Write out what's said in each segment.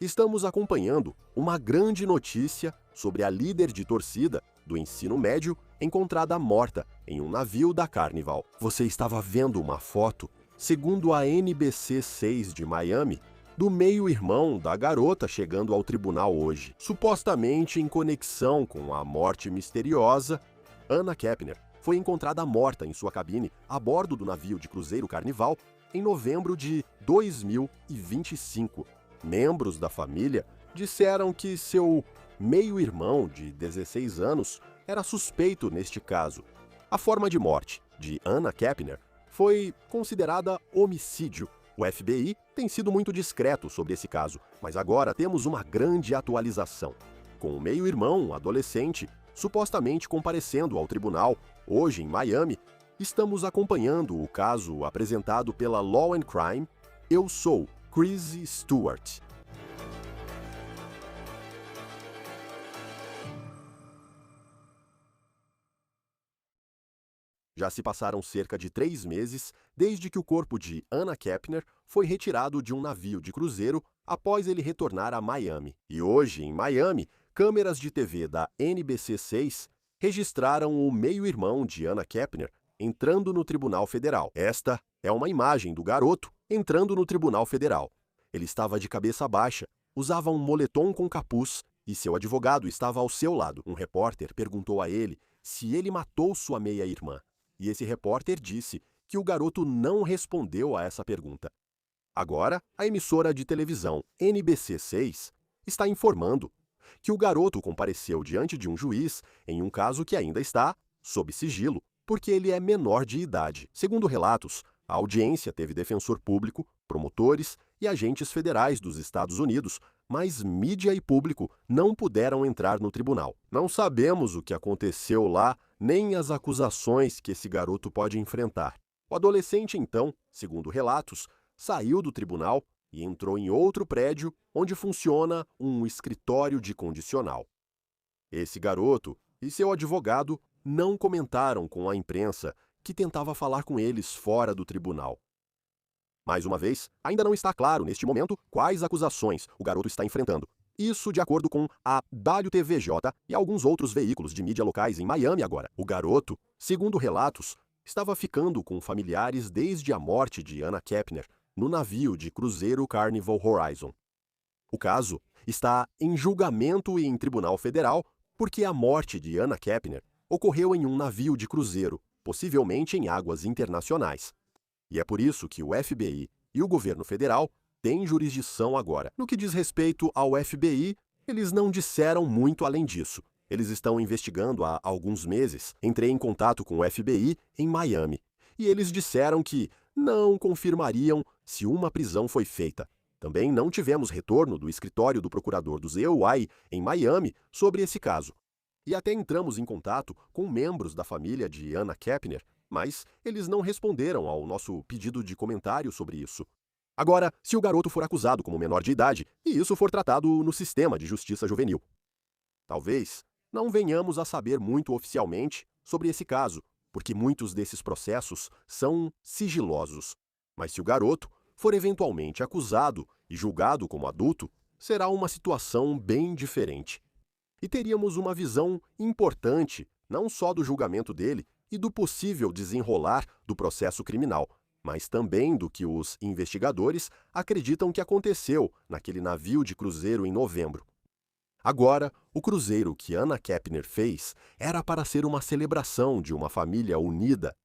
Estamos acompanhando uma grande notícia sobre a líder de torcida do ensino médio encontrada morta em um navio da Carnival. Você estava vendo uma foto, segundo a NBC6 de Miami, do meio-irmão da garota chegando ao tribunal hoje. Supostamente em conexão com a morte misteriosa, Anna Kepner foi encontrada morta em sua cabine a bordo do navio de cruzeiro Carnival em novembro de 2025. Membros da família disseram que seu meio-irmão de 16 anos era suspeito neste caso. A forma de morte de Anna Kepner foi considerada homicídio. O FBI tem sido muito discreto sobre esse caso, mas agora temos uma grande atualização. Com o meio-irmão adolescente supostamente comparecendo ao tribunal hoje em Miami, estamos acompanhando o caso apresentado pela Law and Crime. Eu sou Chris Stewart. Já se passaram cerca de 3 meses desde que o corpo de Anna Kepner foi retirado de um navio de cruzeiro após ele retornar a Miami. E hoje, em Miami, câmeras de TV da NBC6 registraram o meio-irmão de Anna Kepner entrando no Tribunal Federal. Esta é uma imagem do garoto entrando no Tribunal Federal. Ele estava de cabeça baixa, usava um moletom com capuz e seu advogado estava ao seu lado. Um repórter perguntou a ele se ele matou sua meia-irmã. E esse repórter disse que o garoto não respondeu a essa pergunta. Agora, a emissora de televisão NBC6 está informando que o garoto compareceu diante de um juiz em um caso que ainda está sob sigilo, porque ele é menor de idade. Segundo relatos, a audiência teve defensor público, promotores e agentes federais dos Estados Unidos, mas mídia e público não puderam entrar no tribunal. Não sabemos o que aconteceu lá, nem as acusações que esse garoto pode enfrentar. O adolescente, então, segundo relatos, saiu do tribunal e entrou em outro prédio onde funciona um escritório de condicional. Esse garoto e seu advogado não comentaram com a imprensa que tentava falar com eles fora do tribunal. Mais uma vez, ainda não está claro neste momento quais acusações o garoto está enfrentando. Isso de acordo com a WTVJ e alguns outros veículos de mídia locais em Miami agora. O garoto, segundo relatos, estava ficando com familiares desde a morte de Anna Kepner no navio de cruzeiro Carnival Horizon. O caso está em julgamento e em tribunal federal porque a morte de Anna Kepner ocorreu em um navio de cruzeiro, possivelmente em águas internacionais. E é por isso que o FBI e o governo federal têm jurisdição agora. No que diz respeito ao FBI, eles não disseram muito além disso. Eles estão investigando há alguns meses. Entrei em contato com o FBI em Miami e eles disseram que não confirmariam se uma prisão foi feita. Também não tivemos retorno do escritório do procurador dos EUI em Miami sobre esse caso. E até entramos em contato com membros da família de Anna Kepner, mas eles não responderam ao nosso pedido de comentário sobre isso. Agora, se o garoto for acusado como menor de idade e isso for tratado no sistema de justiça juvenil, talvez não venhamos a saber muito oficialmente sobre esse caso, porque muitos desses processos são sigilosos. Mas se o garoto for eventualmente acusado e julgado como adulto, será uma situação bem diferente. E teríamos uma visão importante, não só do julgamento dele e do possível desenrolar do processo criminal, mas também do que os investigadores acreditam que aconteceu naquele navio de cruzeiro em novembro. Agora, o cruzeiro que Anna Kepner fez era para ser uma celebração de uma família unida.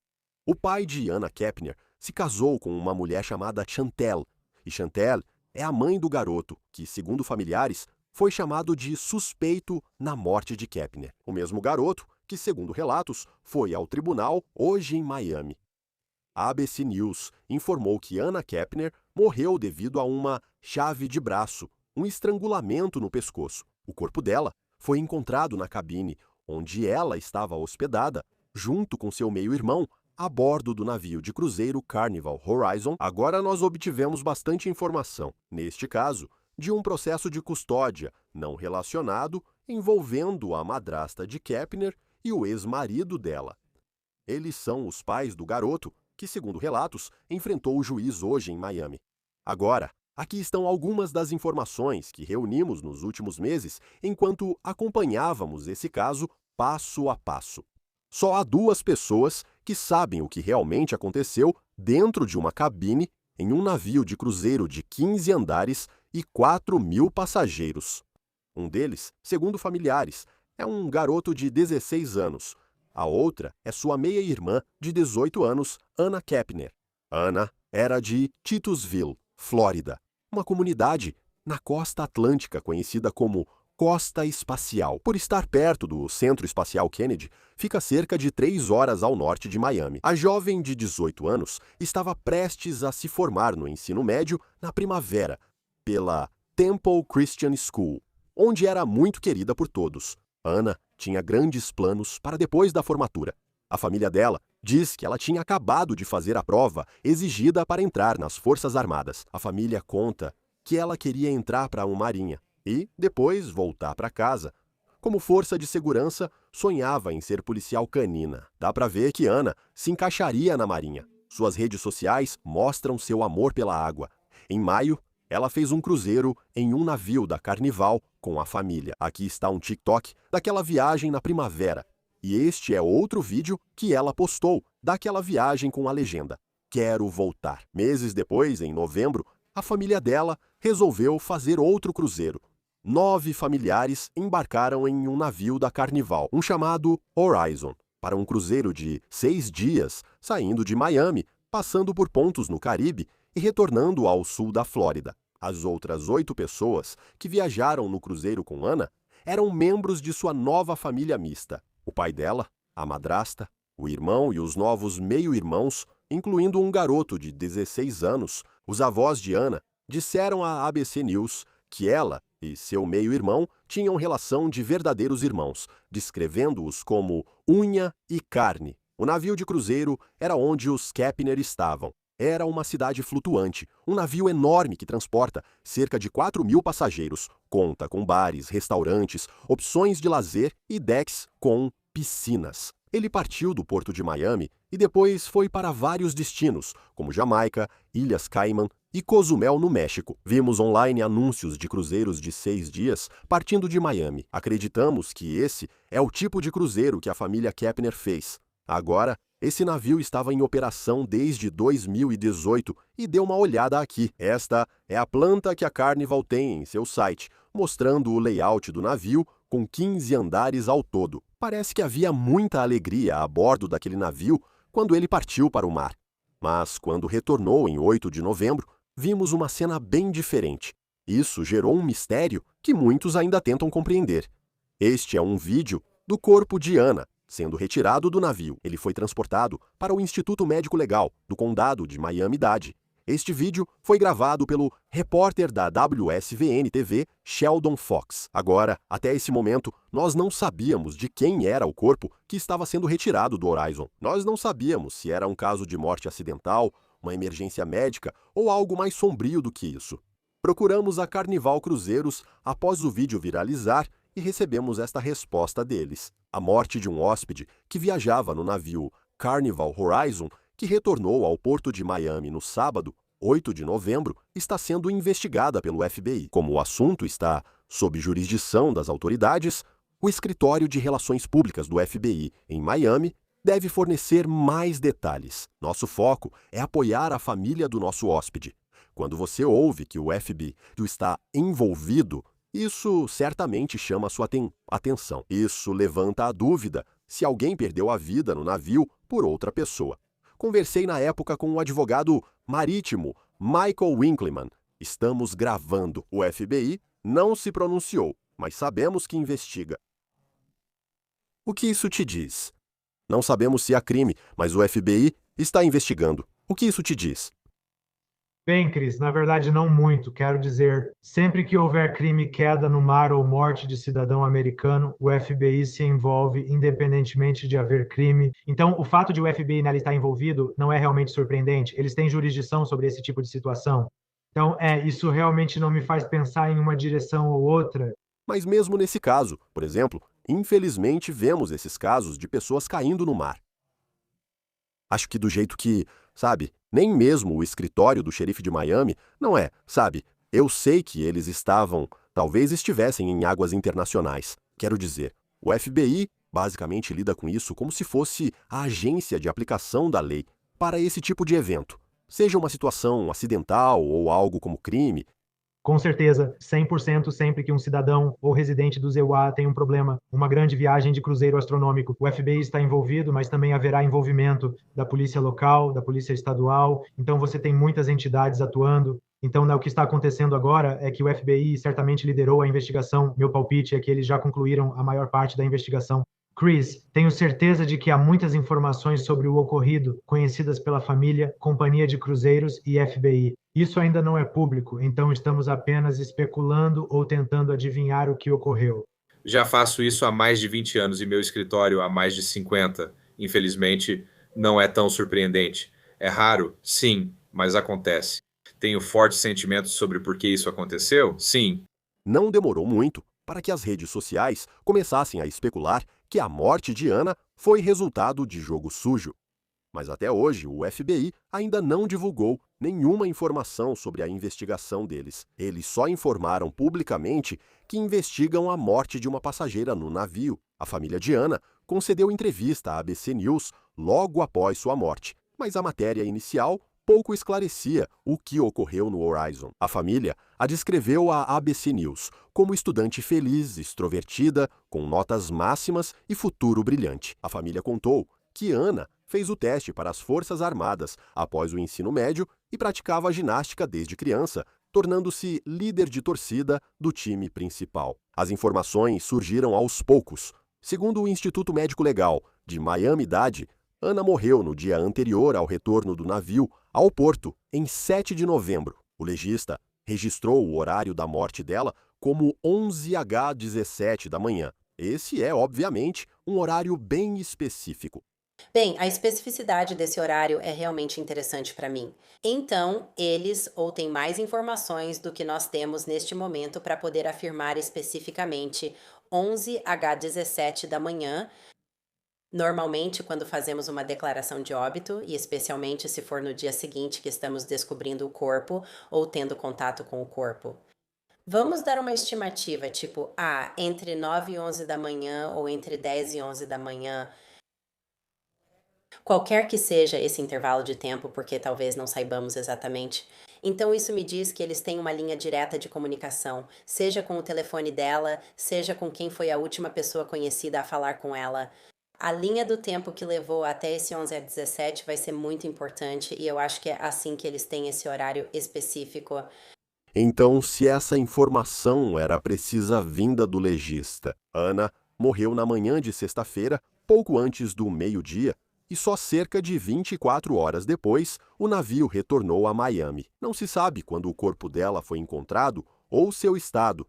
O pai de Anna Kepner se casou com uma mulher chamada Chantel, e Chantel é a mãe do garoto, que, segundo familiares, foi chamado de suspeito na morte de Kepner. O mesmo garoto que, segundo relatos, foi ao tribunal hoje em Miami. A ABC News informou que Anna Kepner morreu devido a uma chave de braço, um estrangulamento no pescoço. O corpo dela foi encontrado na cabine, onde ela estava hospedada, junto com seu meio-irmão, a bordo do navio de cruzeiro Carnival Horizon. Agora nós obtivemos bastante informação, neste caso, de um processo de custódia não relacionado envolvendo a madrasta de Kepner e o ex-marido dela. Eles são os pais do garoto que, segundo relatos, enfrentou o juiz hoje em Miami. Agora, Aqui estão algumas das informações que reunimos nos últimos meses enquanto acompanhávamos esse caso passo a passo. Só há 2 pessoas que sabem o que realmente aconteceu dentro de uma cabine em um navio de cruzeiro de 15 andares e 4.000 passageiros. Um deles, segundo familiares, é um garoto de 16 anos. A outra é sua meia-irmã de 18 anos, Anna Kepner. Anna era de Titusville, Flórida, uma comunidade na costa atlântica conhecida como Costa Espacial. Por estar perto do Centro Espacial Kennedy, fica cerca de 3 horas ao norte de Miami. A jovem de 18 anos estava prestes a se formar no ensino médio na primavera, pela Temple Christian School, onde era muito querida por todos. Anna tinha grandes planos para depois da formatura. A família dela diz que ela tinha acabado de fazer a prova exigida para entrar nas Forças Armadas. A família conta que ela queria entrar para uma marinha e, depois, voltar para casa. Como força de segurança, sonhava em ser policial canina. Dá para ver que Anna se encaixaria na marinha. Suas redes sociais mostram seu amor pela água. Em maio, ela fez um cruzeiro em um navio da Carnival com a família. Aqui está um TikTok daquela viagem na primavera. E este é outro vídeo que ela postou daquela viagem com a legenda: "Quero voltar". Meses depois, em novembro, a família dela resolveu fazer outro cruzeiro. 9 familiares embarcaram em um navio da Carnival, um chamado Horizon, para um cruzeiro de 6 dias, saindo de Miami, passando por pontos no Caribe e retornando ao sul da Flórida. As outras 8 pessoas que viajaram no cruzeiro com Anna eram membros de sua nova família mista. O pai dela, a madrasta, o irmão e os novos meio-irmãos, incluindo um garoto de 16 anos. Os avós de Anna disseram à ABC News que ela e seu meio-irmão tinham relação de verdadeiros irmãos, descrevendo-os como unha e carne. O navio de cruzeiro era onde os Kepner estavam. Era uma cidade flutuante, um navio enorme que transporta cerca de 4.000 passageiros. Conta com bares, restaurantes, opções de lazer e decks com piscinas. Ele partiu do porto de Miami e depois foi para vários destinos, como Jamaica, Ilhas Caimán e Cozumel, no México. Vimos online anúncios de cruzeiros de 6 dias partindo de Miami. Acreditamos que esse é o tipo de cruzeiro que a família Kepner fez. Agora, esse navio estava em operação desde 2018 e dê uma olhada aqui. Esta é a planta que a Carnival tem em seu site, mostrando o layout do navio com 15 andares ao todo. Parece que havia muita alegria a bordo daquele navio quando ele partiu para o mar. Mas quando retornou em 8 de novembro, vimos uma cena bem diferente. Isso gerou um mistério que muitos ainda tentam compreender. Este é um vídeo do corpo de Anna sendo retirado do navio. Ele foi transportado para o Instituto Médico Legal do Condado de Miami-Dade. Este vídeo foi gravado pelo repórter da WSVN-TV, Sheldon Fox. Agora, até esse momento, nós não sabíamos de quem era o corpo que estava sendo retirado do Horizon. Nós não sabíamos se era um caso de morte acidental, uma emergência médica ou algo mais sombrio do que isso. Procuramos a Carnival Cruzeiros após o vídeo viralizar e recebemos esta resposta deles: a morte de um hóspede que viajava no navio Carnival Horizon, que retornou ao porto de Miami no sábado, 8 de novembro, está sendo investigada pelo FBI. Como o assunto está sob jurisdição das autoridades, o Escritório de Relações Públicas do FBI em Miami deve fornecer mais detalhes. Nosso foco é apoiar a família do nosso hóspede. Quando você ouve que o FBI está envolvido, isso certamente chama a sua atenção. Isso levanta a dúvida se alguém perdeu a vida no navio por outra pessoa. Conversei na época com o advogado marítimo Michael Winkleman. Estamos gravando. O FBI não se pronunciou, mas sabemos que investiga. O que isso te diz? Não sabemos se há crime, mas o FBI está investigando. O que isso te diz? Bem, Cris, na verdade não muito. Quero dizer, sempre que houver crime, queda no mar ou morte de cidadão americano, o FBI se envolve independentemente de haver crime. Então, o fato de o FBI nela estar envolvido não é realmente surpreendente. Eles têm jurisdição sobre esse tipo de situação. Então, isso realmente não me faz pensar em uma direção ou outra. Mas mesmo nesse caso, por exemplo, infelizmente vemos esses casos de pessoas caindo no mar. Acho que do jeito que sabe? Nem mesmo o escritório do xerife de Miami, não é, sabe? Eu sei que eles talvez estivessem em águas internacionais. Quero dizer, o FBI basicamente lida com isso como se fosse a agência de aplicação da lei para esse tipo de evento. Seja uma situação acidental ou algo como crime. Com certeza, 100% sempre que um cidadão ou residente do ZEUA tem um problema, uma grande viagem de cruzeiro astronômico, o FBI está envolvido, mas também haverá envolvimento da polícia local, da polícia estadual, então você tem muitas entidades atuando. Então, o que está acontecendo agora é que o FBI certamente liderou a investigação. Meu palpite é que eles já concluíram a maior parte da investigação. Chris, tenho certeza de que há muitas informações sobre o ocorrido, conhecidas pela família, companhia de cruzeiros e FBI. Isso ainda não é público, então estamos apenas especulando ou tentando adivinhar o que ocorreu. Já faço isso há mais de 20 anos e meu escritório há mais de 50. Infelizmente, não é tão surpreendente. É raro? Sim, mas acontece. Tenho fortes sentimentos sobre por que isso aconteceu? Sim. Não demorou muito para que as redes sociais começassem a especular que a morte de Ana foi resultado de jogo sujo. Mas até hoje, o FBI ainda não divulgou nenhuma informação sobre a investigação deles. Eles só informaram publicamente que investigam a morte de uma passageira no navio. A família de Ana concedeu entrevista à ABC News logo após sua morte, mas a matéria inicial pouco esclarecia o que ocorreu no Horizon. A família a descreveu à ABC News como estudante feliz, extrovertida, com notas máximas e futuro brilhante. A família contou que Ana fez o teste para as Forças Armadas após o ensino médio e praticava ginástica desde criança, tornando-se líder de torcida do time principal. As informações surgiram aos poucos. Segundo o Instituto Médico Legal de Miami-Dade, Ana morreu no dia anterior ao retorno do navio ao porto, em 7 de novembro. O legista registrou o horário da morte dela como 11h17 da manhã. Esse é, obviamente, um horário bem específico. Bem, a especificidade desse horário é realmente interessante para mim. Então, eles ou têm mais informações do que nós temos neste momento para poder afirmar especificamente 11h17 da manhã. Normalmente, quando fazemos uma declaração de óbito, e especialmente se for no dia seguinte que estamos descobrindo o corpo ou tendo contato com o corpo. Vamos dar uma estimativa, tipo, entre 9 e 11 da manhã ou entre 10 e 11 da manhã. Qualquer que seja esse intervalo de tempo, porque talvez não saibamos exatamente. Então isso me diz que eles têm uma linha direta de comunicação, seja com o telefone dela, seja com quem foi a última pessoa conhecida a falar com ela. A linha do tempo que levou até esse 11h17 vai ser muito importante e eu acho que é assim que eles têm esse horário específico. Então, se essa informação era precisa vinda do legista, Ana morreu na manhã de sexta-feira, pouco antes do meio-dia, e só cerca de 24 horas depois, o navio retornou a Miami. Não se sabe quando o corpo dela foi encontrado ou seu estado.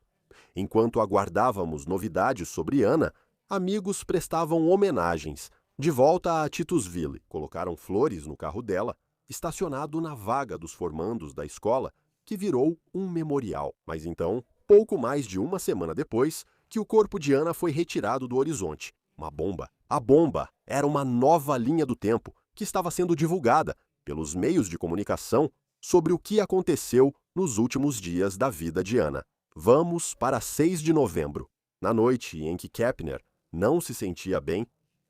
Enquanto aguardávamos novidades sobre Ana, amigos prestavam homenagens. De volta a Titusville, colocaram flores no carro dela, estacionado na vaga dos formandos da escola, que virou um memorial. Mas então, pouco mais de uma semana depois, que o corpo de Ana foi retirado do horizonte. Uma bomba. A bomba era uma nova linha do tempo que estava sendo divulgada pelos meios de comunicação sobre o que aconteceu nos últimos dias da vida de Ana. Vamos para 6 de novembro. Na noite em que Kepner não se sentia bem,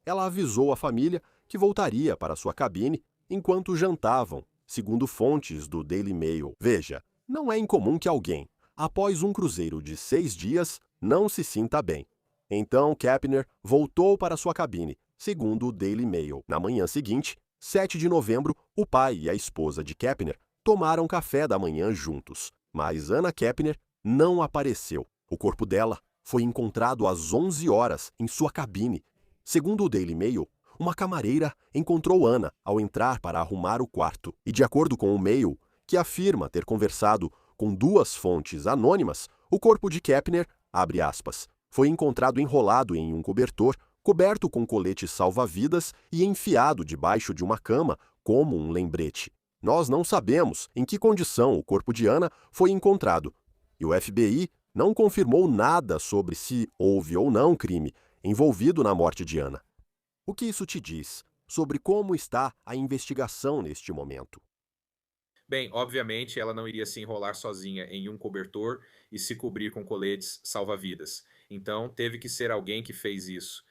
ela avisou a família que voltaria para sua cabine enquanto jantavam, segundo fontes do Daily Mail. Veja, não é incomum que alguém, após um cruzeiro de 6 dias, não se sinta bem. Então Kepner voltou para sua cabine, segundo o Daily Mail. Na manhã seguinte, 7 de novembro, o pai e a esposa de Kepner tomaram café da manhã juntos. Mas Ana Kepner não apareceu. O corpo dela foi encontrado às 11 horas em sua cabine. Segundo o Daily Mail, uma camareira encontrou Ana ao entrar para arrumar o quarto. E de acordo com o Mail, que afirma ter conversado com 2 fontes anônimas, o corpo de Kepner, abre aspas, foi encontrado enrolado em um cobertor, coberto com colete salva-vidas e enfiado debaixo de uma cama como um lembrete. Nós não sabemos em que condição o corpo de Ana foi encontrado, e o FBI não confirmou nada sobre se houve ou não crime envolvido na morte de Ana. O que isso te diz sobre como está a investigação neste momento. Bem, obviamente ela não iria se enrolar sozinha em um cobertor e se cobrir com coletes salva-vidas. Então, teve que ser alguém que fez isso.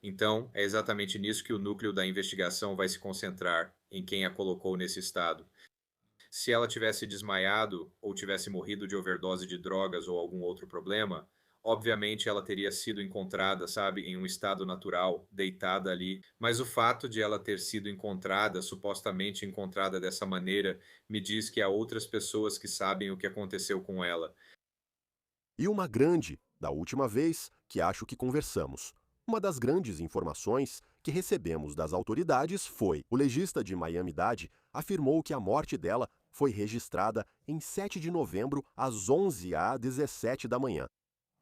Então, é exatamente nisso que o núcleo da investigação vai se concentrar, em quem a colocou nesse estado. Se ela tivesse desmaiado ou tivesse morrido de overdose de drogas ou algum outro problema, obviamente ela teria sido encontrada, sabe, em um estado natural, deitada ali. Mas o fato de ela ter sido encontrada, supostamente encontrada dessa maneira, me diz que há outras pessoas que sabem o que aconteceu com ela. E uma grande, da última vez que acho que conversamos. Uma das grandes informações que recebemos das autoridades foi: o legista de Miami-Dade afirmou que a morte dela foi registrada em 7 de novembro, às 11h17 da manhã.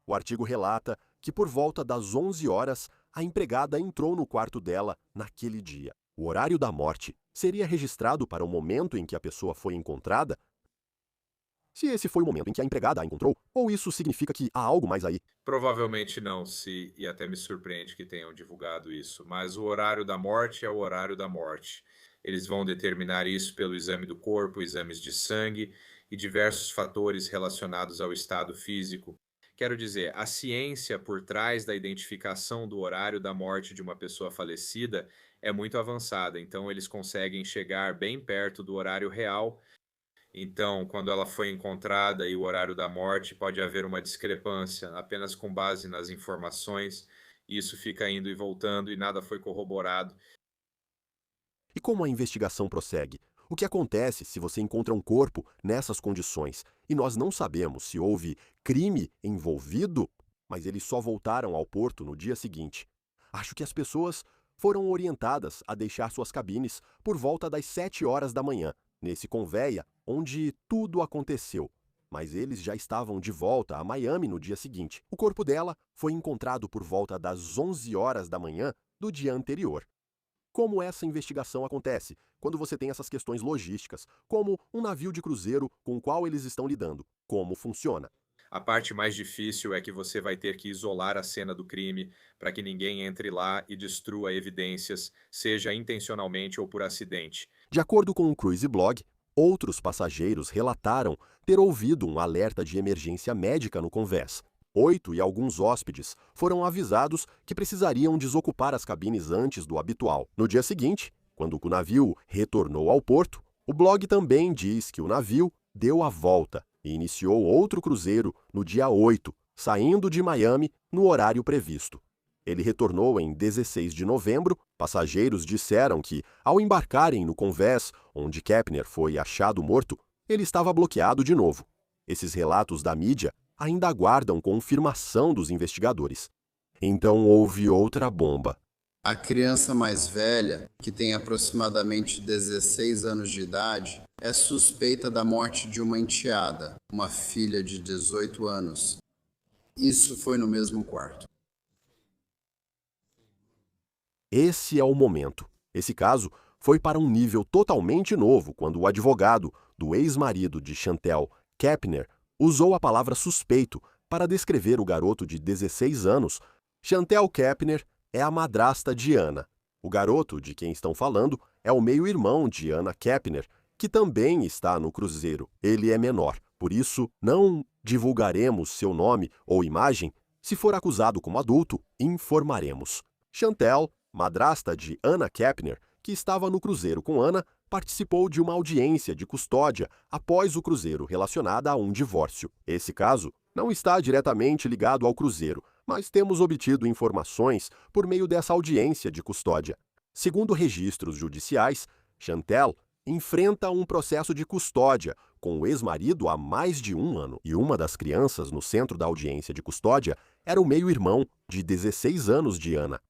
O artigo relata que por volta das 11 horas, a empregada entrou no quarto dela naquele dia. O horário da morte seria registrado para o momento em que a pessoa foi encontrada? Se esse foi o momento em que a empregada a encontrou, ou isso significa que há algo mais aí? Provavelmente não, e até me surpreende que tenham divulgado isso, mas o horário da morte é o horário da morte. Eles vão determinar isso pelo exame do corpo, exames de sangue e diversos fatores relacionados ao estado físico. Quero dizer, a ciência por trás da identificação do horário da morte de uma pessoa falecida é muito avançada, então eles conseguem chegar bem perto do horário real. Então, quando ela foi encontrada e o horário da morte, pode haver uma discrepância apenas com base nas informações. Isso fica indo e voltando e nada foi corroborado. E como a investigação prossegue? O que acontece se você encontra um corpo nessas condições e nós não sabemos se houve crime envolvido, mas eles só voltaram ao porto no dia seguinte? Acho que as pessoas foram orientadas a deixar suas cabines por volta das 7 horas da manhã, nesse convéia onde tudo aconteceu. Mas eles já estavam de volta a Miami no dia seguinte. O corpo dela foi encontrado por volta das 11 horas da manhã do dia anterior. Como essa investigação acontece quando você tem essas questões logísticas, como um navio de cruzeiro com o qual eles estão lidando? Como funciona? A parte mais difícil é que você vai ter que isolar a cena do crime para que ninguém entre lá e destrua evidências, seja intencionalmente ou por acidente. De acordo com o Cruise Blog, outros passageiros relataram ter ouvido um alerta de emergência médica no convés. 8 e alguns hóspedes foram avisados que precisariam desocupar as cabines antes do habitual. No dia seguinte, quando o navio retornou ao porto, o blog também diz que o navio deu a volta e iniciou outro cruzeiro no dia 8, saindo de Miami no horário previsto. Ele retornou em 16 de novembro. Passageiros disseram que, ao embarcarem no convés onde Kepner foi achado morto, ele estava bloqueado de novo. Esses relatos da mídia ainda aguardam confirmação dos investigadores. Então houve outra bomba. A criança mais velha, que tem aproximadamente 16 anos de idade, é suspeita da morte de uma enteada, uma filha de 18 anos. Isso foi no mesmo quarto. Esse é o momento. Esse caso foi para um nível totalmente novo quando o advogado do ex-marido de Chantel, Kepner, usou a palavra suspeito para descrever o garoto de 16 anos. Chantel Kepner é a madrasta de Anna. O garoto de quem estão falando é o meio-irmão de Anna Kepner, que também está no cruzeiro. Ele é menor, por isso não divulgaremos seu nome ou imagem. Se for acusado como adulto, informaremos. Chantel, madrasta de Anna Kepner, que estava no cruzeiro com Anna, participou de uma audiência de custódia após o cruzeiro relacionada a um divórcio. Esse caso não está diretamente ligado ao cruzeiro, mas temos obtido informações por meio dessa audiência de custódia. Segundo registros judiciais, Chantel enfrenta um processo de custódia com o ex-marido há mais de 1 ano. E uma das crianças no centro da audiência de custódia era o meio-irmão de 16 anos de Anna.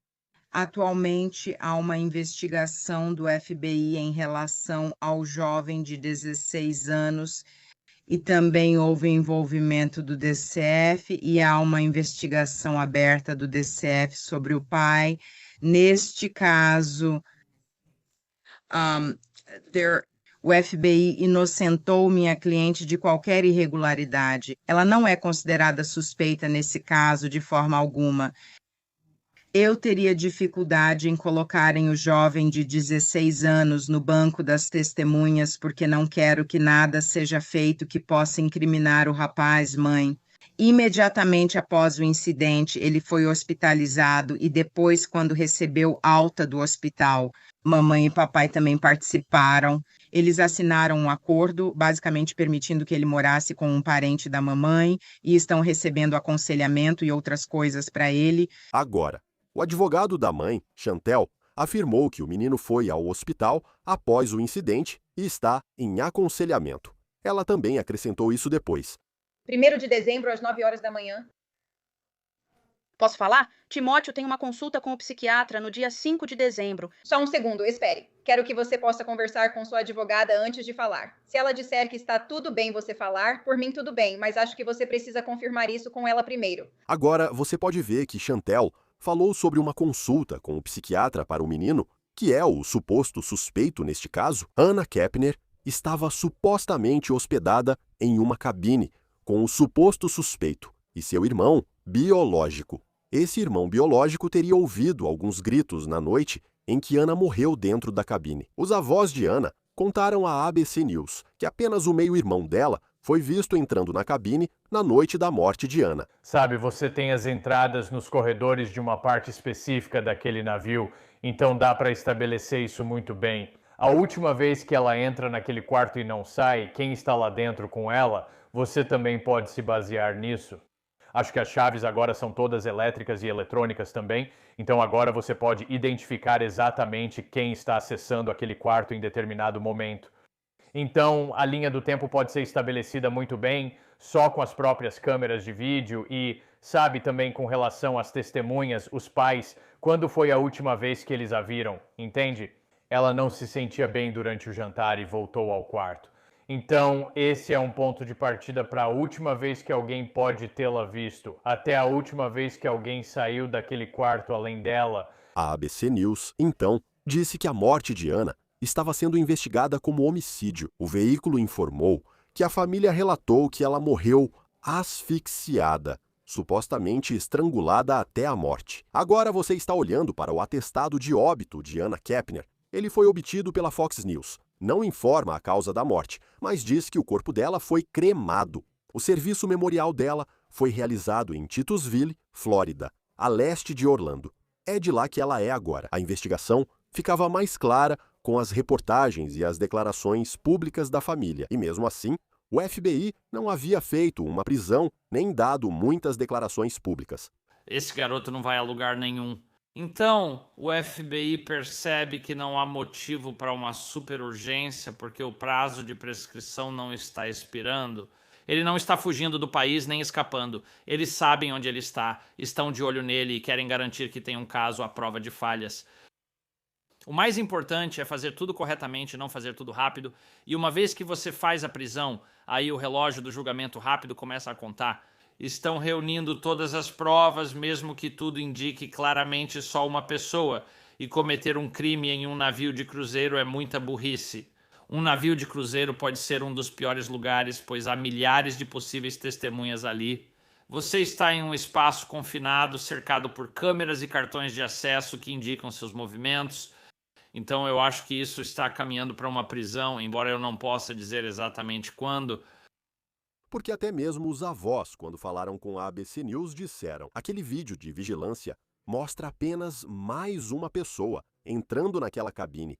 Atualmente, há uma investigação do FBI em relação ao jovem de 16 anos e também houve envolvimento do DCF e há uma investigação aberta do DCF sobre o pai. Neste caso, o FBI inocentou minha cliente de qualquer irregularidade. Ela não é considerada suspeita nesse caso de forma alguma. Eu teria dificuldade em colocarem o jovem de 16 anos no banco das testemunhas porque não quero que nada seja feito que possa incriminar o rapaz, mãe. Imediatamente após o incidente, ele foi hospitalizado e depois, quando recebeu alta do hospital, mamãe e papai também participaram. Eles assinaram um acordo, basicamente permitindo que ele morasse com um parente da mamãe e estão recebendo aconselhamento e outras coisas para ele. Agora, o advogado da mãe, Chantel, afirmou que o menino foi ao hospital após o incidente e está em aconselhamento. Ela também acrescentou isso depois. 1º de dezembro, às 9 horas da manhã. Posso falar? Timóteo tem uma consulta com o psiquiatra no dia 5 de dezembro. Só um segundo, espere. Quero que você possa conversar com sua advogada antes de falar. Se ela disser que está tudo bem você falar, por mim tudo bem, mas acho que você precisa confirmar isso com ela primeiro. Agora, você pode ver que Chantel falou sobre uma consulta com o psiquiatra para o menino, que é o suposto suspeito neste caso. Anna Kepner estava supostamente hospedada em uma cabine com o suposto suspeito e seu irmão biológico. Esse irmão biológico teria ouvido alguns gritos na noite em que Anna morreu dentro da cabine. Os avós de Anna contaram à ABC News que apenas o meio-irmão dela foi visto entrando na cabine na noite da morte de Anna. Sabe, você tem as entradas nos corredores de uma parte específica daquele navio, então dá para estabelecer isso muito bem. A última vez que ela entra naquele quarto e não sai, quem está lá dentro com ela, você também pode se basear nisso. Acho que as chaves agora são todas elétricas e eletrônicas também, então agora você pode identificar exatamente quem está acessando aquele quarto em determinado momento. Então, a linha do tempo pode ser estabelecida muito bem, só com as próprias câmeras de vídeo e, sabe, também com relação às testemunhas, os pais, quando foi a última vez que eles a viram, entende? Ela não se sentia bem durante o jantar e voltou ao quarto. Então, esse é um ponto de partida para a última vez que alguém pode tê-la visto, até a última vez que alguém saiu daquele quarto além dela. A ABC News, então, disse que a morte de Anna estava sendo investigada como homicídio. O veículo informou que a família relatou que ela morreu asfixiada, supostamente estrangulada até a morte. Agora você está olhando para o atestado de óbito de Anna Kepner. Ele foi obtido pela Fox News. Não informa a causa da morte, mas diz que o corpo dela foi cremado. O serviço memorial dela foi realizado em Titusville, Flórida, a leste de Orlando. É de lá que ela é agora. A investigação ficava mais clara com as reportagens e as declarações públicas da família. E mesmo assim, o FBI não havia feito uma prisão nem dado muitas declarações públicas. Esse garoto não vai a lugar nenhum. Então, o FBI percebe que não há motivo para uma superurgência porque o prazo de prescrição não está expirando. Ele não está fugindo do país nem escapando. Eles sabem onde ele está, estão de olho nele e querem garantir que tem um caso à prova de falhas. O mais importante é fazer tudo corretamente, não fazer tudo rápido. E uma vez que você faz a prisão, aí o relógio do julgamento rápido começa a contar. Estão reunindo todas as provas, mesmo que tudo indique claramente só uma pessoa. E cometer um crime em um navio de cruzeiro é muita burrice. Um navio de cruzeiro pode ser um dos piores lugares, pois há milhares de possíveis testemunhas ali. Você está em um espaço confinado, cercado por câmeras e cartões de acesso que indicam seus movimentos. Então eu acho que isso está caminhando para uma prisão, embora eu não possa dizer exatamente quando. Porque até mesmo os avós, quando falaram com a ABC News, disseram: aquele vídeo de vigilância mostra apenas mais uma pessoa entrando naquela cabine.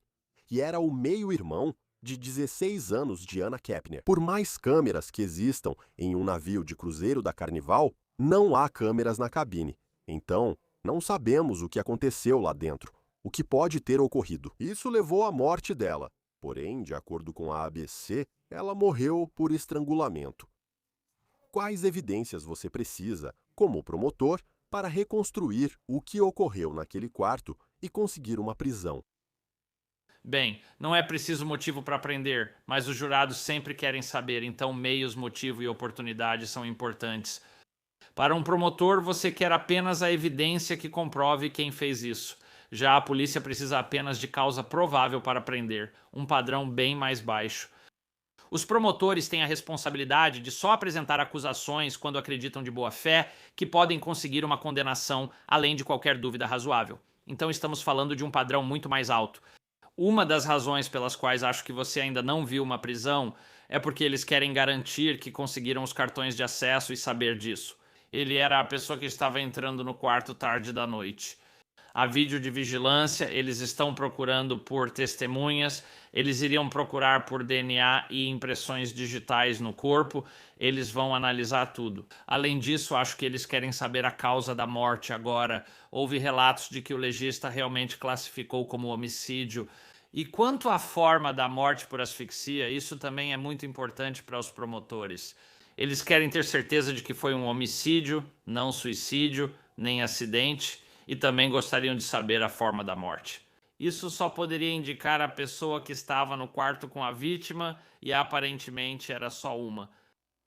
E era o meio-irmão de 16 anos de Anna Kepner. Por mais câmeras que existam em um navio de cruzeiro da Carnival, não há câmeras na cabine. Então, não sabemos o que aconteceu lá dentro, o que pode ter ocorrido. Isso levou à morte dela. Porém, de acordo com a ABC, ela morreu por estrangulamento. Quais evidências você precisa, como promotor, para reconstruir o que ocorreu naquele quarto e conseguir uma prisão? Bem, não é preciso motivo para prender, mas os jurados sempre querem saber, então meios, motivo e oportunidade são importantes. Para um promotor, você quer apenas a evidência que comprove quem fez isso. Já a polícia precisa apenas de causa provável para prender, um padrão bem mais baixo. Os promotores têm a responsabilidade de só apresentar acusações quando acreditam de boa fé que podem conseguir uma condenação além de qualquer dúvida razoável. Então estamos falando de um padrão muito mais alto. Uma das razões pelas quais acho que você ainda não viu uma prisão é porque eles querem garantir que conseguiram os cartões de acesso e saber disso. Ele era a pessoa que estava entrando no quarto tarde da noite. Há vídeo de vigilância, eles estão procurando por testemunhas, eles iriam procurar por DNA e impressões digitais no corpo, eles vão analisar tudo. Além disso, acho que eles querem saber a causa da morte agora. Houve relatos de que o legista realmente classificou como homicídio. E quanto à forma da morte por asfixia, isso também é muito importante para os promotores. Eles querem ter certeza de que foi um homicídio, não suicídio, nem acidente, e também gostariam de saber a forma da morte. Isso só poderia indicar a pessoa que estava no quarto com a vítima e aparentemente era só uma.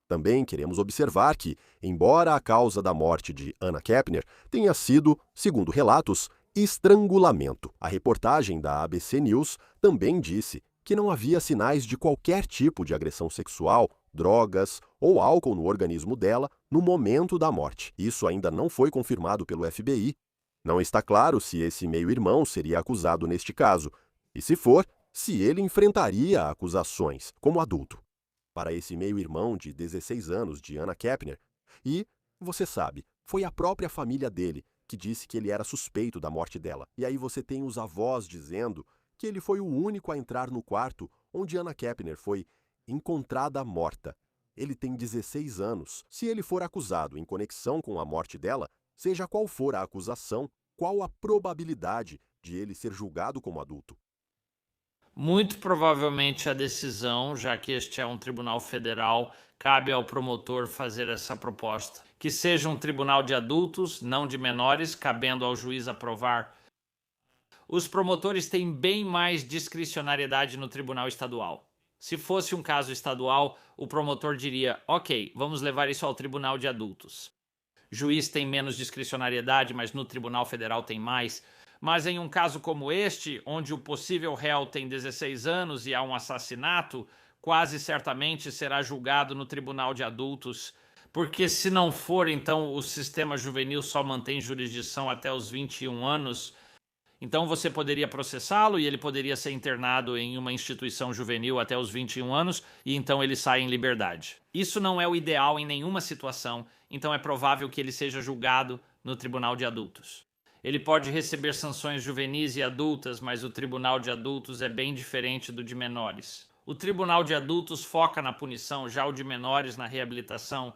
Também queremos observar que, embora a causa da morte de Anna Kepner tenha sido, segundo relatos, estrangulamento, a reportagem da ABC News também disse que não havia sinais de qualquer tipo de agressão sexual, drogas ou álcool no organismo dela no momento da morte. Isso ainda não foi confirmado pelo FBI. Não está claro se esse meio-irmão seria acusado neste caso, e se for, se ele enfrentaria acusações como adulto. Para esse meio-irmão de 16 anos de Anna Kepner, e, você sabe, foi a própria família dele que disse que ele era suspeito da morte dela. E aí você tem os avós dizendo que ele foi o único a entrar no quarto onde Anna Kepner foi encontrada morta. Ele tem 16 anos. Se ele for acusado em conexão com a morte dela, seja qual for a acusação, qual a probabilidade de ele ser julgado como adulto? Muito provavelmente a decisão, já que este é um tribunal federal, cabe ao promotor fazer essa proposta. Que seja um tribunal de adultos, não de menores, cabendo ao juiz aprovar. Os promotores têm bem mais discricionariedade no tribunal estadual. Se fosse um caso estadual, o promotor diria: ok, vamos levar isso ao tribunal de adultos. Juiz tem menos discricionariedade, mas no Tribunal Federal tem mais. Mas em um caso como este, onde o possível réu tem 16 anos e há um assassinato, quase certamente será julgado no Tribunal de Adultos, porque se não for, então o sistema juvenil só mantém jurisdição até os 21 anos. Então você poderia processá-lo e ele poderia ser internado em uma instituição juvenil até os 21 anos e então ele sai em liberdade. Isso não é o ideal em nenhuma situação, então é provável que ele seja julgado no Tribunal de Adultos. Ele pode receber sanções juvenis e adultas, mas o Tribunal de Adultos é bem diferente do de menores. O Tribunal de Adultos foca na punição, já o de menores na reabilitação.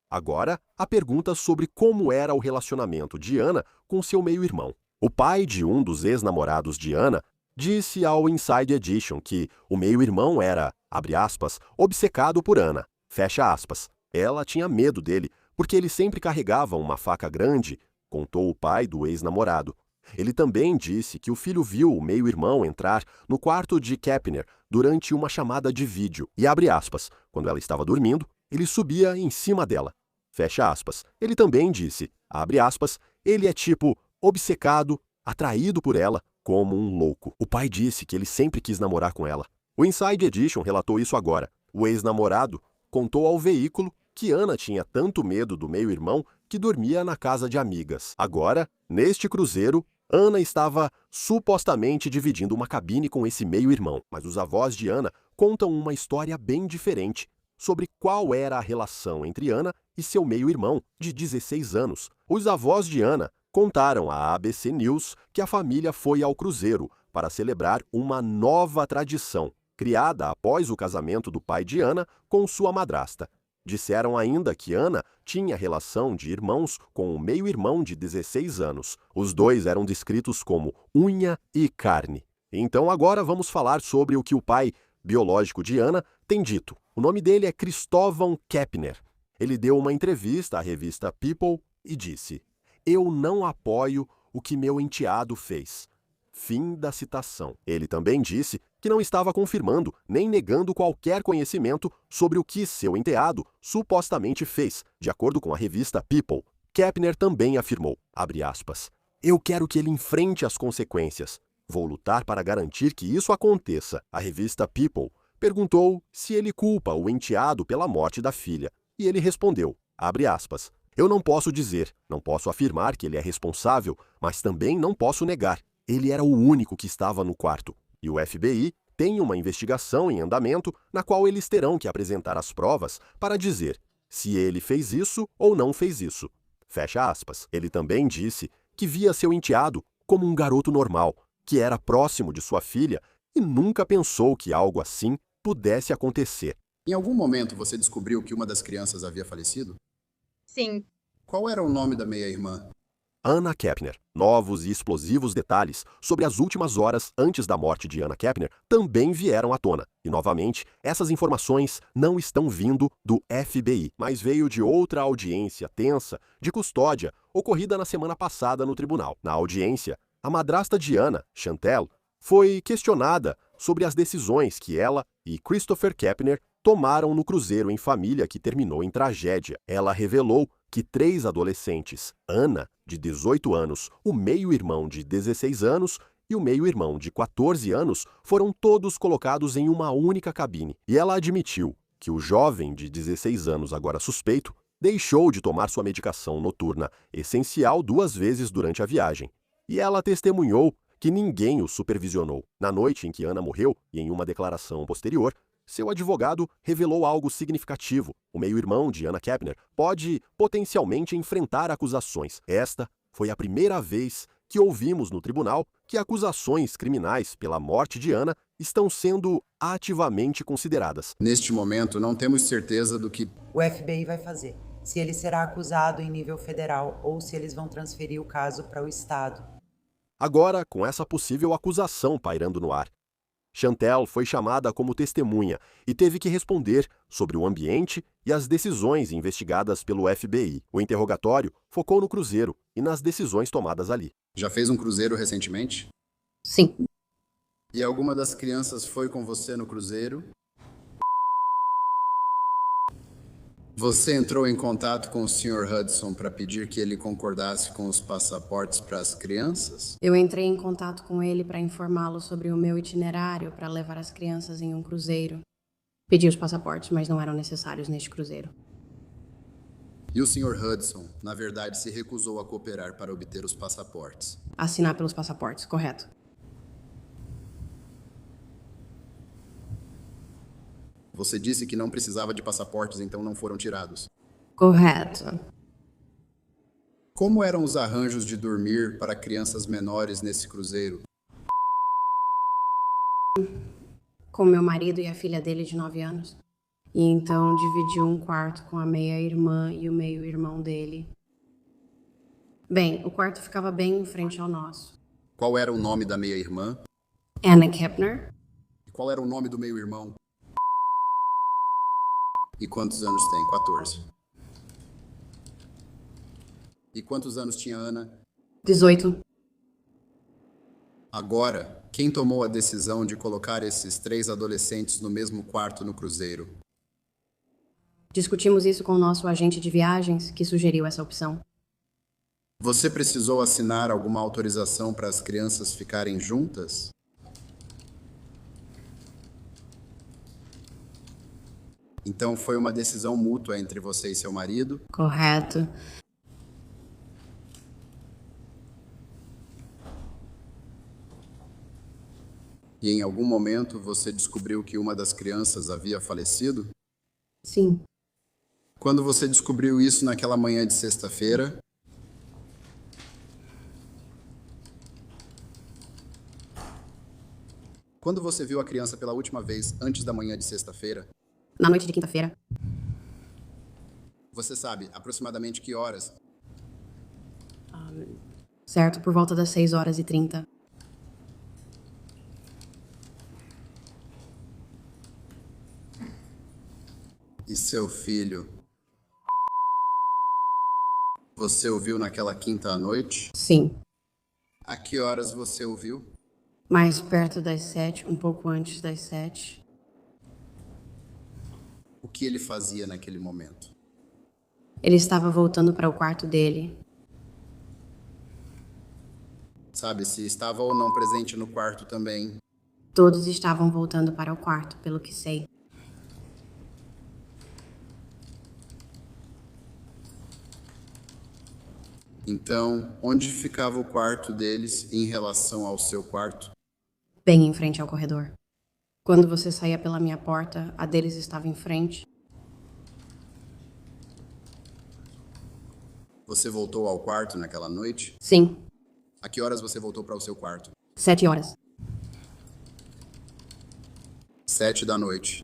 Agora, a pergunta sobre como era o relacionamento de Anna com seu meio-irmão. O pai de um dos ex-namorados de Anna disse ao Inside Edition que o meio-irmão era, abre aspas, obcecado por Anna, fecha aspas. Ela tinha medo dele, porque ele sempre carregava uma faca grande, contou o pai do ex-namorado. Ele também disse que o filho viu o meio-irmão entrar no quarto de Kepner durante uma chamada de vídeo e, abre aspas, quando ela estava dormindo, ele subia em cima dela, fecha aspas. Ele também disse, abre aspas, ele é tipo obcecado, atraído por ela, como um louco. O pai disse que ele sempre quis namorar com ela. O Inside Edition relatou isso agora. O ex-namorado contou ao veículo que Anna tinha tanto medo do meio-irmão que dormia na casa de amigas. Agora, neste cruzeiro, Anna estava supostamente dividindo uma cabine com esse meio-irmão, mas os avós de Anna contam uma história bem diferente sobre qual era a relação entre Anna e seu meio-irmão, de 16 anos. Os avós de Anna contaram à ABC News que a família foi ao cruzeiro para celebrar uma nova tradição, criada após o casamento do pai de Anna com sua madrasta. Disseram ainda que Anna tinha relação de irmãos com o meio-irmão de 16 anos. Os dois eram descritos como unha e carne. Então agora vamos falar sobre o que o pai biológico de Anna tem dito. O nome dele é Cristóvão Kepner. Ele deu uma entrevista à revista People e disse: "Eu não apoio o que meu enteado fez." Fim da citação. Ele também disse que não estava confirmando nem negando qualquer conhecimento sobre o que seu enteado supostamente fez, de acordo com a revista People. Kepner também afirmou, abre aspas, "Eu quero que ele enfrente as consequências. Vou lutar para garantir que isso aconteça." A revista People perguntou se ele culpa o enteado pela morte da filha, e ele respondeu, abre aspas, eu não posso dizer, não posso afirmar que ele é responsável, mas também não posso negar. Ele era o único que estava no quarto, e o FBI tem uma investigação em andamento na qual eles terão que apresentar as provas para dizer se ele fez isso ou não fez isso. Fecha aspas. Ele também disse que via seu enteado como um garoto normal, que era próximo de sua filha e nunca pensou que algo assim pudesse acontecer. Em algum momento você descobriu que uma das crianças havia falecido? Sim. Qual era o nome da meia-irmã? Anna Kepner. Novos e explosivos detalhes sobre as últimas horas antes da morte de Anna Kepner também vieram à tona. E, novamente, essas informações não estão vindo do FBI, mas veio de outra audiência tensa de custódia ocorrida na semana passada no tribunal. Na audiência, a madrasta de Anna, Chantel, foi questionada sobre as decisões que ela e Christopher Kepner tomaram no cruzeiro em família que terminou em tragédia. Ela revelou que 3 adolescentes, Anna, de 18 anos, o meio-irmão de 16 anos e o meio-irmão de 14 anos, foram todos colocados em uma única cabine. E ela admitiu que o jovem de 16 anos, agora suspeito, deixou de tomar sua medicação noturna essencial 2 vezes durante a viagem. E ela testemunhou que ninguém o supervisionou. Na noite em que Anna morreu, e em uma declaração posterior, seu advogado revelou algo significativo. O meio-irmão de Anna Kepner pode potencialmente enfrentar acusações. Esta foi a primeira vez que ouvimos no tribunal que acusações criminais pela morte de Anna estão sendo ativamente consideradas. Neste momento, não temos certeza do que o FBI vai fazer, se ele será acusado em nível federal ou se eles vão transferir o caso para o estado. Agora, com essa possível acusação pairando no ar, Chantel foi chamada como testemunha e teve que responder sobre o ambiente e as decisões investigadas pelo FBI. O interrogatório focou no cruzeiro e nas decisões tomadas ali. Já fez um cruzeiro recentemente? Sim. E alguma das crianças foi com você no cruzeiro? Você entrou em contato com o Sr. Hudson para pedir que ele concordasse com os passaportes para as crianças? Eu entrei em contato com ele para informá-lo sobre o meu itinerário para levar as crianças em um cruzeiro. Pedi os passaportes, mas não eram necessários neste cruzeiro. E o Sr. Hudson, na verdade, se recusou a cooperar para obter os passaportes? Assinar pelos passaportes, correto. Você disse que não precisava de passaportes, então não foram tirados. Correto. Como eram os arranjos de dormir para crianças menores nesse cruzeiro? Com meu marido e a filha dele de 9 anos. E então dividiu um quarto com a meia-irmã e o meio-irmão dele. Bem, o quarto ficava bem em frente ao nosso. Qual era o nome da meia-irmã? Anna Kepner. E qual era o nome do meio-irmão? E quantos anos tem? 14. E quantos anos tinha Ana? 18. Agora, quem tomou a decisão de colocar esses 3 adolescentes no mesmo quarto no cruzeiro? Discutimos isso com o nosso agente de viagens, que sugeriu essa opção. Você precisou assinar alguma autorização para as crianças ficarem juntas? Então foi uma decisão mútua entre você e seu marido? Correto. E em algum momento você descobriu que uma das crianças havia falecido? Sim. Quando você descobriu isso naquela manhã de sexta-feira? Quando você viu a criança pela última vez antes da manhã de sexta-feira? Na noite de quinta-feira. Você sabe aproximadamente que horas? Certo, por volta das 6h30. E seu filho? Você o viu naquela quinta à noite? Sim. A que horas você o viu? Mais perto das 7, um pouco antes das 7. O que ele fazia naquele momento? Ele estava voltando para o quarto dele. Sabe se estava ou não presente no quarto também? Todos estavam voltando para o quarto, pelo que sei. Então, onde ficava o quarto deles em relação ao seu quarto? Bem em frente ao corredor. Quando você saía pela minha porta, a deles estava em frente. Você voltou ao quarto naquela noite? Sim, A que horas você voltou para o seu quarto? 7 horas. 7 da noite.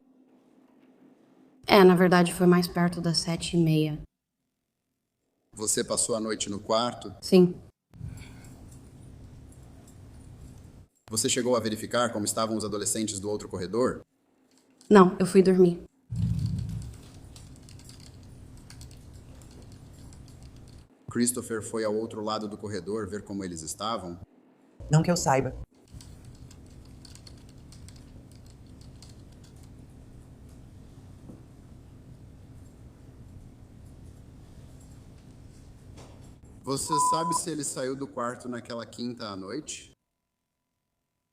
Na verdade foi mais perto das 7h30. Você passou a noite no quarto? Sim, Você chegou a verificar como estavam os adolescentes do outro corredor? não, eu fui dormir. Christopher foi ao outro lado do corredor ver como eles estavam? Não que eu saiba. Você sabe se ele saiu do quarto naquela quinta à noite?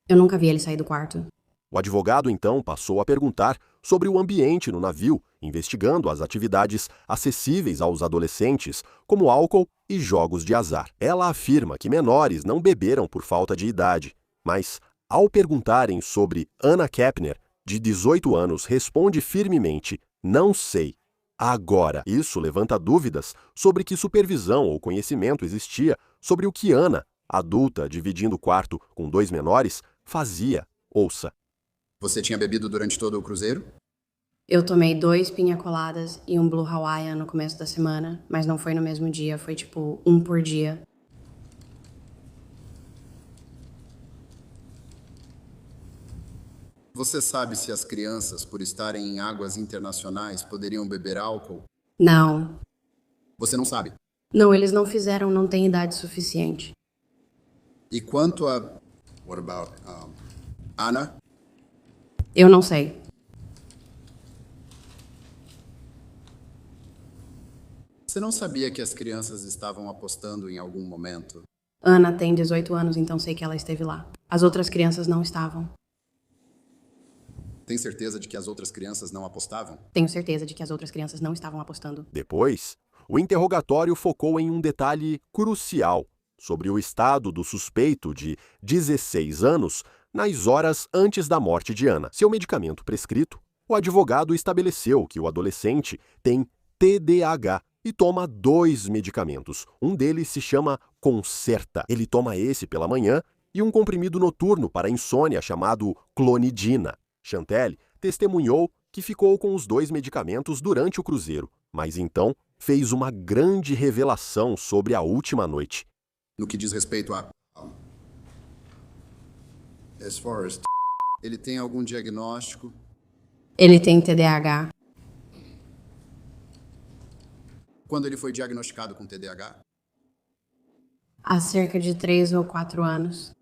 Eu nunca vi ele sair do quarto. O advogado, então, passou a perguntar sobre o ambiente no navio, investigando as atividades acessíveis aos adolescentes, como álcool e jogos de azar. Ela afirma que menores não beberam por falta de idade, mas, ao perguntarem sobre Anna Kepner, de 18 anos, responde firmemente: não sei. Agora, isso levanta dúvidas sobre que supervisão ou conhecimento existia sobre o que Anna, adulta dividindo o quarto com 2 menores, fazia. Ouça. Você tinha bebido durante todo o cruzeiro? Eu tomei 2 pinha coladas e um Blue Hawaiian no começo da semana, mas não foi no mesmo dia, foi tipo 1 por dia. Você sabe se as crianças, por estarem em águas internacionais, poderiam beber álcool? Não. Você não sabe. Não, eles não fizeram, não têm idade suficiente. E quanto a... What about Anna? Eu não sei. Você não sabia que as crianças estavam apostando em algum momento? Ana tem 18 anos, então sei que ela esteve lá. As outras crianças não estavam. Tem certeza de que as outras crianças não apostavam? Tenho certeza de que as outras crianças não estavam apostando. Depois, o interrogatório focou em um detalhe crucial sobre o estado do suspeito de 16 anos nas horas antes da morte de Anna. Seu medicamento prescrito, o advogado estabeleceu que o adolescente tem TDAH e toma 2 medicamentos. Um deles se chama Concerta. Ele toma esse pela manhã e um comprimido noturno para insônia chamado Clonidina. Chantelle testemunhou que ficou com os 2 medicamentos durante o cruzeiro, mas então fez uma grande revelação sobre a última noite. No que diz respeito a... As far as... Ele tem algum diagnóstico? Ele tem TDAH. Quando ele foi diagnosticado com TDAH? Há cerca de 3 ou 4 anos.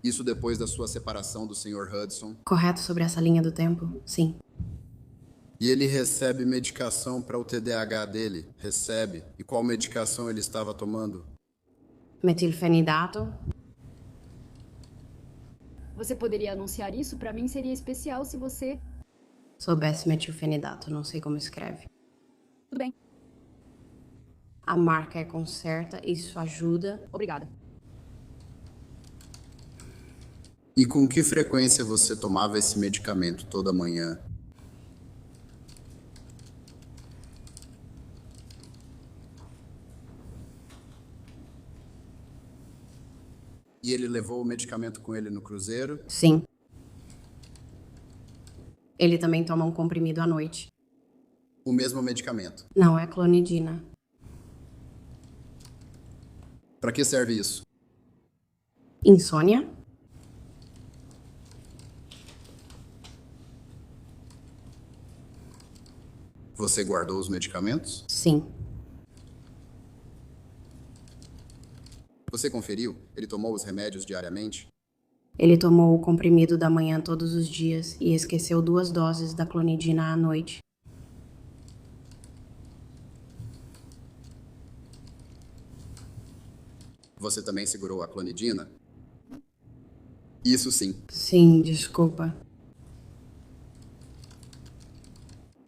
Isso depois da sua separação do Sr. Hudson? Correto sobre essa linha do tempo? Sim. E ele recebe medicação para o TDAH dele? Recebe. E qual medicação ele estava tomando? Metilfenidato. Você poderia anunciar isso? Para mim seria especial se você... Soubesse metilfenidato, não sei como escreve. Tudo bem. A marca é Concerta, isso ajuda. Obrigada. E com que frequência você tomava esse medicamento toda manhã? E ele levou o medicamento com ele no cruzeiro? Sim. Ele também toma um comprimido à noite. O mesmo medicamento? Não, é clonidina. Para que serve isso? Insônia? Você guardou os medicamentos? Sim. Você conferiu? Ele tomou os remédios diariamente? Ele tomou o comprimido da manhã todos os dias e esqueceu 2 doses da clonidina à noite. Você também segurou a clonidina? Isso sim. Sim, desculpa.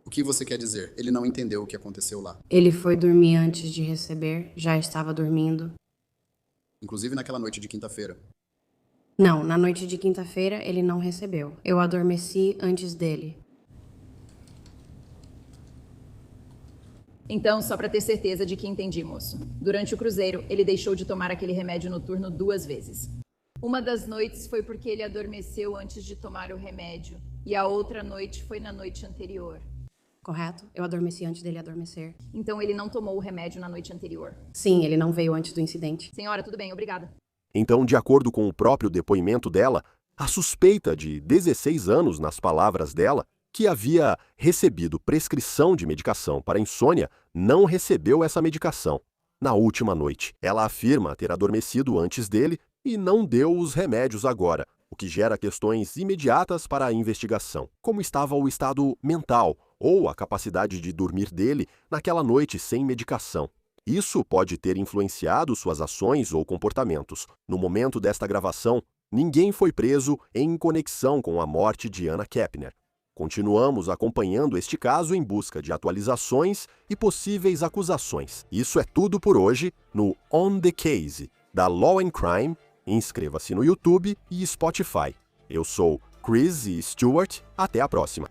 O que você quer dizer? Ele não entendeu o que aconteceu lá. Ele foi dormir antes de receber, já estava dormindo. Inclusive naquela noite de quinta-feira. Não, na noite de quinta-feira ele não recebeu. Eu adormeci antes dele. Então, só para ter certeza de que entendi, moço. Durante o cruzeiro, ele deixou de tomar aquele remédio noturno 2 vezes. Uma das noites foi porque ele adormeceu antes de tomar o remédio. E a outra noite foi na noite anterior. Correto? Eu adormeci antes dele adormecer. Então ele não tomou o remédio na noite anterior. Sim, ele não veio antes do incidente. Senhora, tudo bem, obrigada. Então, de acordo com o próprio depoimento dela, a suspeita de 16 anos, nas palavras dela, que havia recebido prescrição de medicação para insônia, não recebeu essa medicação. Na última noite, ela afirma ter adormecido antes dele e não deu os remédios agora, o que gera questões imediatas para a investigação. Como estava o estado mental ou a capacidade de dormir dele naquela noite sem medicação? Isso pode ter influenciado suas ações ou comportamentos. No momento desta gravação, ninguém foi preso em conexão com a morte de Anna Kepner. Continuamos acompanhando este caso em busca de atualizações e possíveis acusações. Isso é tudo por hoje no On the Case, da Law and Crime. Inscreva-se no YouTube e Spotify. Eu sou Chris Stewart. Até a próxima.